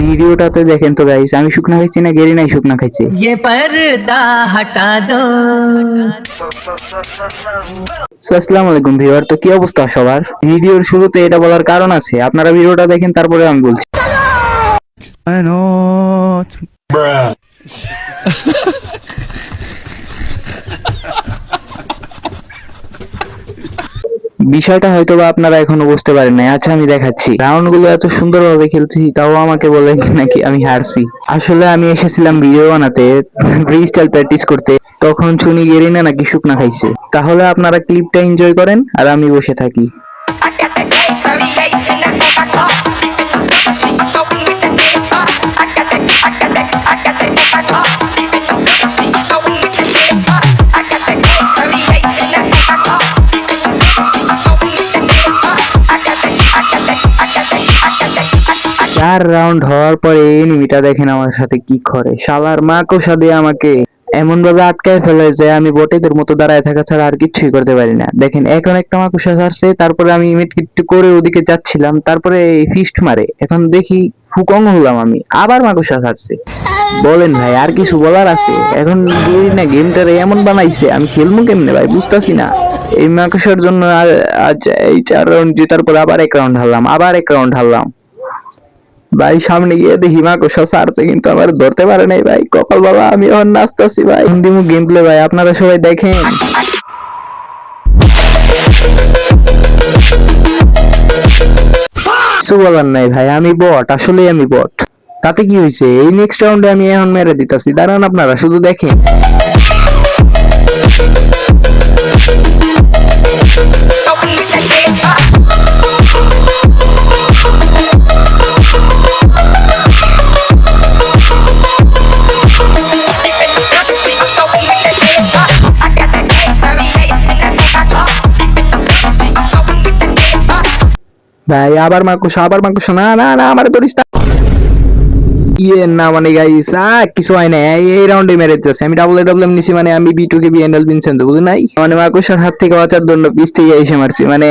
ভিডিওটাতে দেখেন তো গাইস, আমি শুকনা খাইছি না গেরিনাই শুকনা খাইছে। আসসালামু আলাইকুম ভিউয়ার, তো কি অবস্থা সবার? ভিডিওর শুরুতে এটা বলার কারণ আছে, আপনারা ভিডিওটা দেখেন তারপরে আমি বলছি। বিষয়টা হয়তো বা আপনারা এখনো বুঝতে পারেন নাই। আচ্ছা আমি দেখাচ্ছি। রাউন্ড গুলো এত সুন্দরভাবে খেলছি, তাও আমাকে বলে নাকি আমি হারছি। আসলে আমি এসেছিলাম ভিডিও বানাতে, ফ্রি স্টাইল প্র্যাকটিস করতে, তখন শুনি গেরিনা নাকি শুকনা খাইছে। তাহলে আপনারা ক্লিপটা এনজয় করেন আর আমি বসে থাকি। চার রাউন্ড হওয়ার পরে এনিমিটা দেখেন আমার সাথে কি করে। শালার মা কষা দিয়ে আমাকে এমন ভাবে আটকায় ফেলে যে আমি বটেদের মতো দাঁড়ায় থাকা ছাড়া আর কিচ্ছুই করতে পারি না। দেখেন এখন একটা মাকুসা ছাড়ছে, তারপরে আমি ইমিট কিট করে ওদিকে যাচ্ছিলাম, তারপরে ফিস্ট মারে, এখন দেখি ফুকং হলাম আমি, আবার মাকুসা ছাড়ছে। বলেন ভাই আর কিছু বলার আছে? এখন না গেমটারে এমন বানাইছে, আমি খেলবো কেমনে ভাই বুঝতেছি না। এই মাকুসার জন্য আজ এই 4 রাউন্ড জেতার পর আবার এক রাউন্ড হারলাম, আবার এক রাউন্ড হারলাম। ভাই সামনে গিয়ে দেখি মাকড়সা ছাড়ছে, কিন্তু আমার ধরতে পারে নাই ভাই। কপাল বাবা, আমি এখন নাচতেছি ভাই। হিন্দিমু গেম প্লে ভাই, আপনারা সবাই দেখেন। কিছু বলার নাই ভাই, আমি বট, আসলে আমি বট। তাতে কি হয়েছে? এই নেক্সট রাউন্ডে আমি এখন মেরে দিতেছি, দাঁড়ান আপনারা শুধু দেখেন। ভাই আবার মাকুসা, না না না আমার ধরিস না। ইয়ে না মানে গাইস কিছু হয় না, এই রাউন্ডে মেরে দিতেছে। আমি ডাবল নিছি, মানে আমি বি2কে বি এন্ডেল ভিনসেন্ট বুঝি নাই, মানে মাকুসার হাত থেকে বাঁচার জন্য পিছ থেকে এসে মারছি, মানে